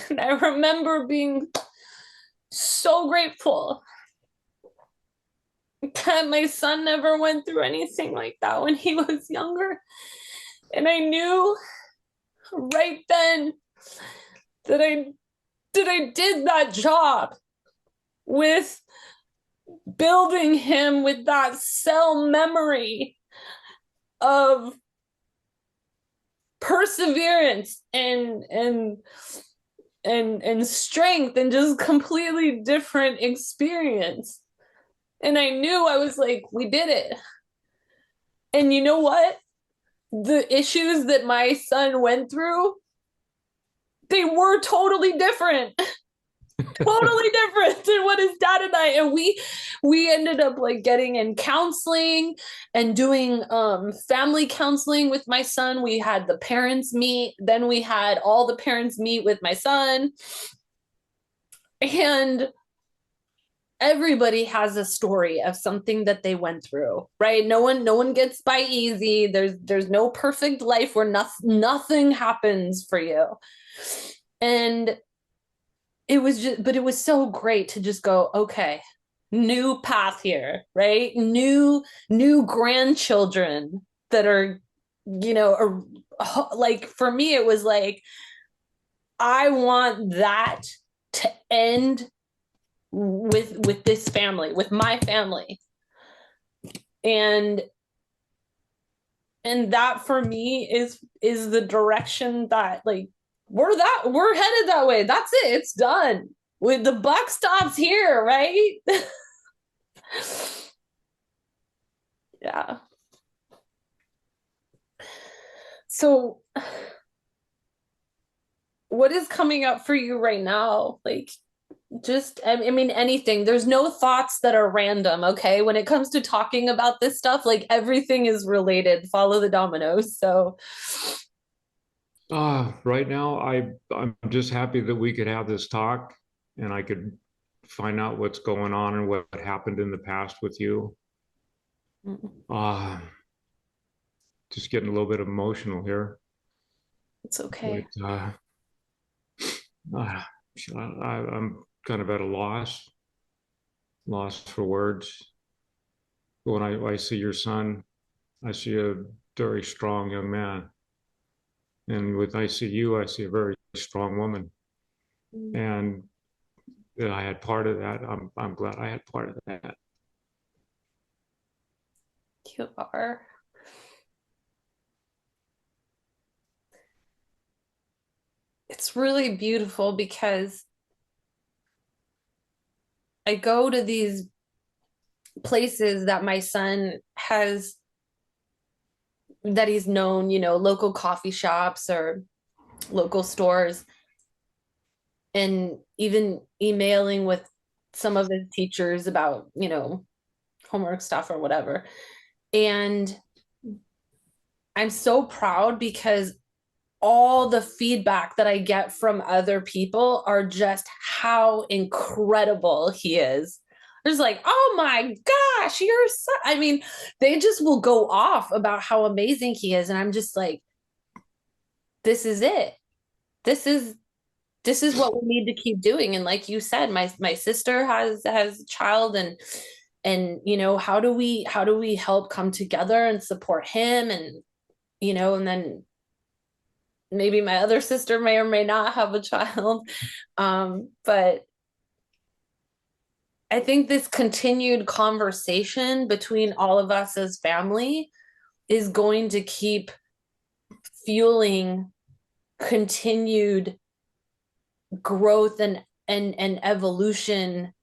and I remember being so grateful that my son never went through anything like that when he was younger. And I knew right then that I did that job with building him with that cell memory of perseverance and strength and just completely different experience. And I knew, I was like, we did it. And you know what? The issues that my son went through, they were totally different. Totally different than what his dad and I, and we ended up like getting in counseling and doing family counseling with my son. We had the parents meet, then we had all the parents meet with my son, and everybody has a story of something that they went through, right? No one gets by easy. There's no perfect life where nothing happens for you. And it was just, but it was so great to just go, okay, new path here, right? New grandchildren that are, you know, are, like for me, it was like, I want that to end with this family, with my family. And that for me is the direction that like we're headed that way. That's it. It's done. With the buck stops here, right? Yeah. So what is coming up for you right now? Like, just, I mean, anything. There's no thoughts that are random, okay? When it comes to talking about this stuff, like everything is related. Follow the dominoes. So Right now, I'm just happy that we could have this talk and I could find out what's going on and what happened in the past with you. Uh, just getting a little bit emotional here. it's okay. But, I'm kind of at a loss for words. When I see your son, I see a very strong young man. And with I see you, I see a very strong woman. And that I had part of that. I'm glad I had part of that. You are. It's really beautiful because I go to these places that my son has, that he's known, you know, local coffee shops or local stores, and even emailing with some of his teachers about, you know, homework stuff or whatever. And I'm so proud because all the feedback that I get from other people are just how incredible he is. There's like, oh my gosh, you're so, I mean, they just will go off about how amazing he is. And I'm just like, this is it. This is what we need to keep doing. And like you said, my sister has a child, and you know, how do we help come together and support him? And you know, and then maybe my other sister may or may not have a child. But I think this continued conversation between all of us as family is going to keep fueling continued growth and evolution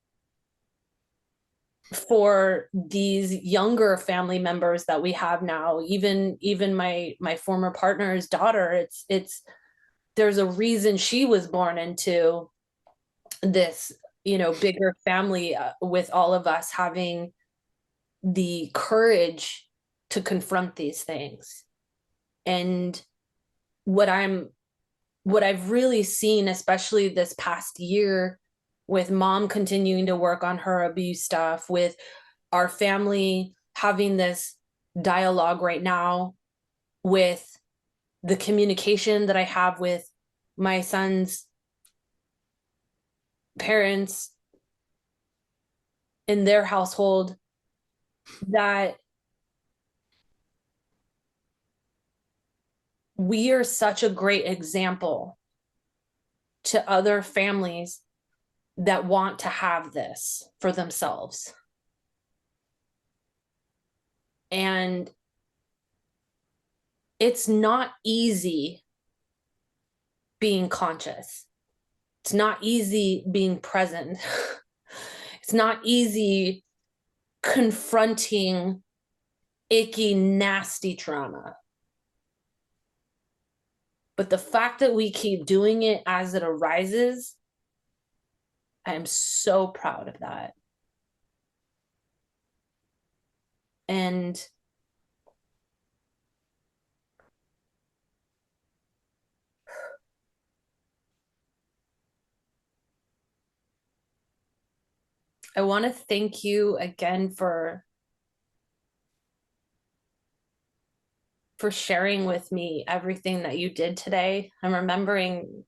for these younger family members that we have now. Even my former partner's daughter, it's there's a reason she was born into this, you know, bigger family, with all of us having the courage to confront these things. And what I've really seen, especially this past year, with mom continuing to work on her abuse stuff, with our family having this dialogue right now, with the communication that I have with my son's parents in their household, that we are such a great example to other families that want to have this for themselves. And it's not easy being conscious. It's not easy being present. It's not easy confronting icky, nasty trauma. But the fact that we keep doing it as it arises, I am so proud of that. And I want to thank you again for sharing with me everything that you did today. I'm remembering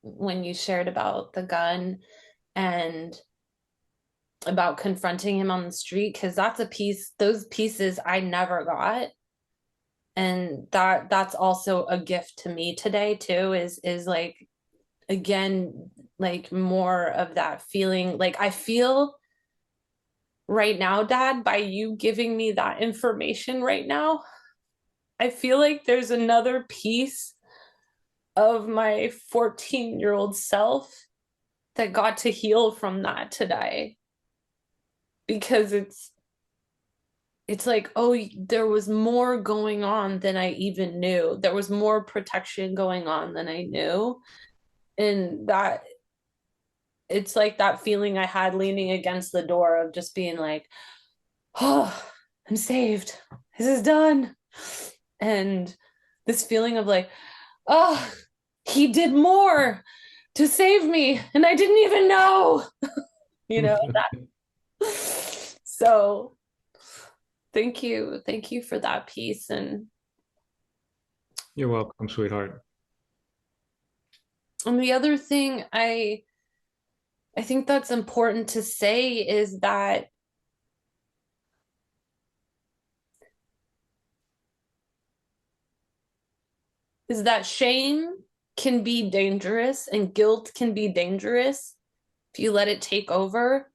when you shared about the gun and about confronting him on the street, because that's a piece, those pieces I never got. And that's also a gift to me today too, is like, again, like more of that feeling. Like I feel right now, Dad, by you giving me that information right now, I feel like there's another piece of my 14-year-old self that got to heal from that today. Because it's like, oh, there was more going on than I even knew. There was more protection going on than I knew. And that, it's like that feeling I had leaning against the door of just being like, oh, I'm saved. This is done. And this feeling of like, oh, he did more to save me and I didn't even know, you know, that. So thank you for that piece. And You're welcome, sweetheart. and the other thing I think that's important to say is that shame can be dangerous and guilt can be dangerous if you let it take over.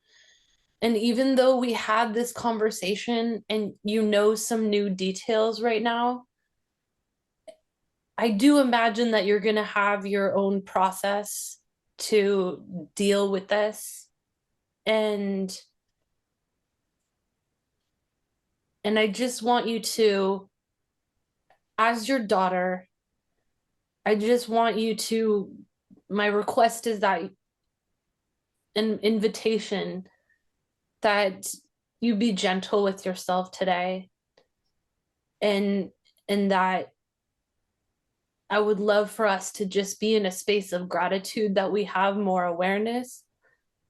And even though we had this conversation and you know some new details right now, I do imagine that you're going to have your own process to deal with this. And I just want you to, as your daughter, I just want you to, my request is that an invitation that you be gentle with yourself today, and that I would love for us to just be in a space of gratitude that we have more awareness,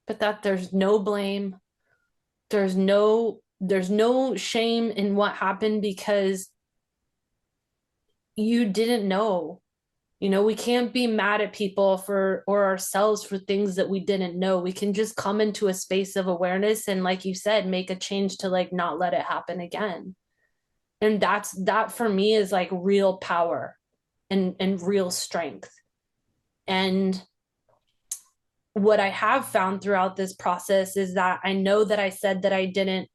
but that there's no blame. There's no shame in what happened because you didn't know. You know, we can't be mad at people for, or ourselves for things that we didn't know. We can just come into a space of awareness and, like you said, make a change to like not let it happen again. And that for me is like real power and real strength. And what I have found throughout this process is that I know that I said that I didn't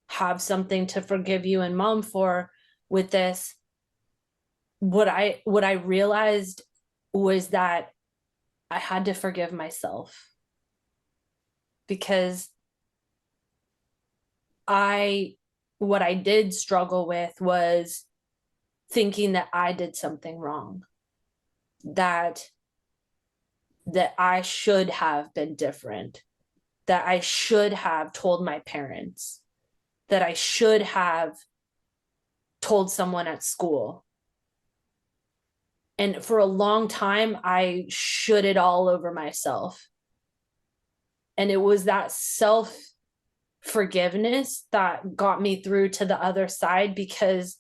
have something to forgive you and mom for with this. What I realized was that I had to forgive myself, because what I did struggle with was thinking that I did something wrong, that I should have been different, that I should have told my parents, that I should have told someone at school. And for a long time, I should it all over myself. And it was that self forgiveness that got me through to the other side, because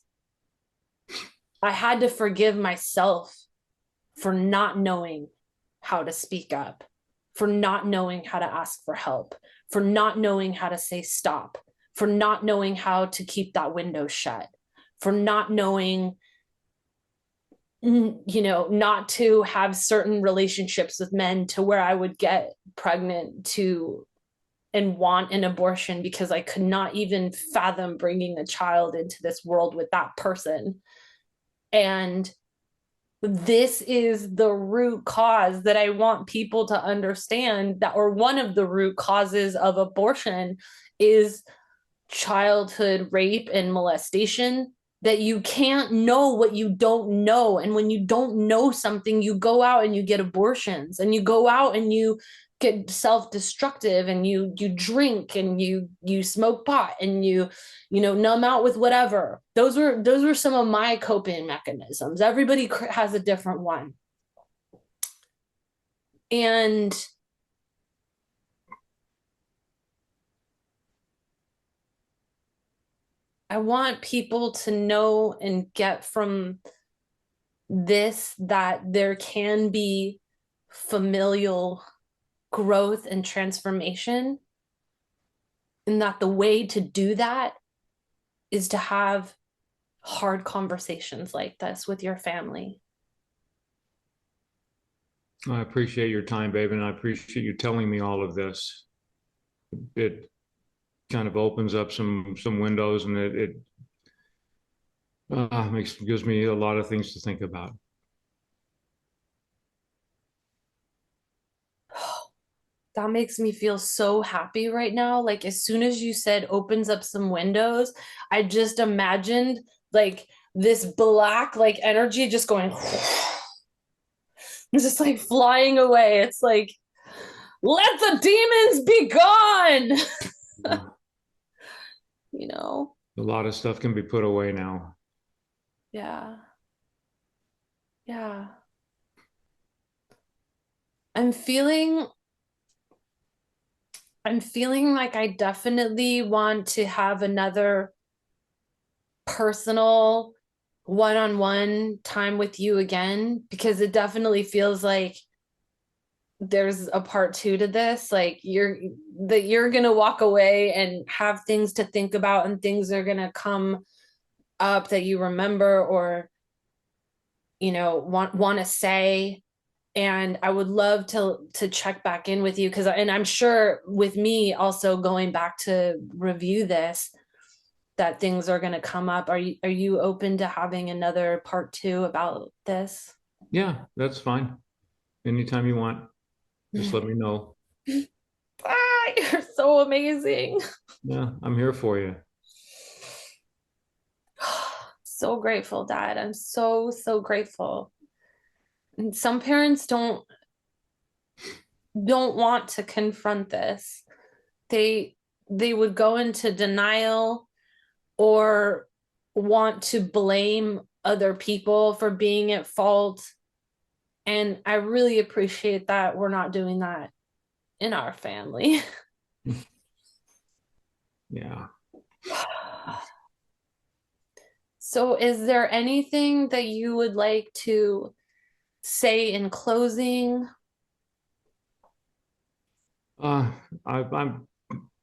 I had to forgive myself for not knowing how to speak up, for not knowing how to ask for help, for not knowing how to say stop, for not knowing how to keep that window shut, for not knowing, not to have certain relationships with men to where I would get pregnant to and want an abortion, because I could not even fathom bringing a child into this world with that person. And this is the root cause that I want people to understand, that, or one of the root causes of abortion is childhood rape and molestation, that you can't know what you don't know. And when you don't know something, you go out and you get abortions, and you go out and you get self-destructive, and you drink, and you smoke pot, and you numb out with whatever. Those were some of my coping mechanisms. Everybody has a different one. And I want people to know and get from this that there can be familial growth and transformation, and that the way to do that is to have hard conversations like this with your family. I appreciate your time, babe, and I appreciate you telling me all of this. It kind of opens up some windows, and it gives me a lot of things to think about. That makes me feel so happy right now. Like, as soon as you said opens up some windows, I just imagined like this black like energy just going just like flying away. It's like, let the demons be gone. A lot of stuff can be put away now. Yeah. Yeah. I'm feeling like I definitely want to have another personal one-on-one time with you again, because it definitely feels like there's a part 2 to this. Like, you're gonna walk away and have things to think about, and things are gonna come up that you remember, or want to say. And I would love to check back in with you, because, and I'm sure with me also going back to review this, that things are going to come up. Are you open to having another part 2 about this? Yeah, that's fine. Anytime you want, just let me know. You're so amazing. Yeah, I'm here for you. So grateful, Dad. I'm so grateful. And some parents don't want to confront this. They would go into denial, or want to blame other people for being at fault. And I really appreciate that we're not doing that in our family. Yeah. So is there anything that you would like to say in closing? I'm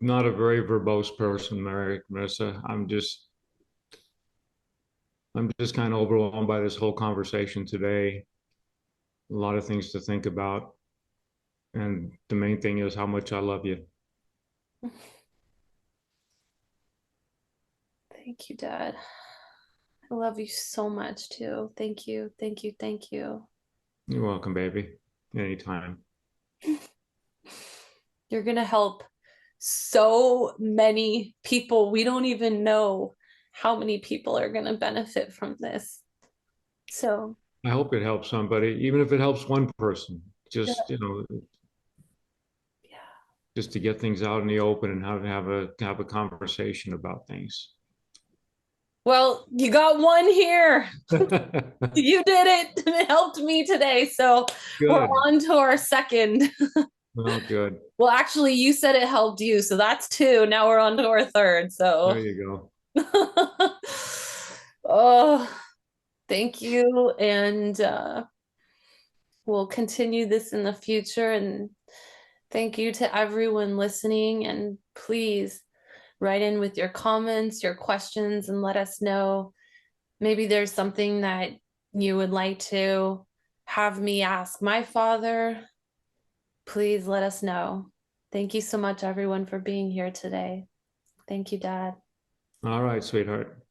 not a very verbose person, Marisa. I'm just kind of overwhelmed by this whole conversation today. A lot of things to think about. And the main thing is how much I love you. Thank you, Dad. I love you so much too. Thank you. Thank you. Thank you. You're welcome, baby. Anytime. You're going to help so many people. We don't even know how many people are going to benefit from this. So I hope it helps somebody, even if it helps one person, just, just to get things out in the open and have a conversation about things. Well, you got one here. You did it. It helped me today. So we're Good. on to our second. Well, good. Well, actually, you said it helped you. So that's two. Now we're on to our third. There So, you oh, thank you. And we'll continue this in the future. And thank you to everyone listening. And please write in with your comments, your questions, and let us know. Maybe there's something that you would like to have me ask my father. Please let us know. Thank you so much, everyone, for being here today. Thank you, Dad. go. All right, sweetheart.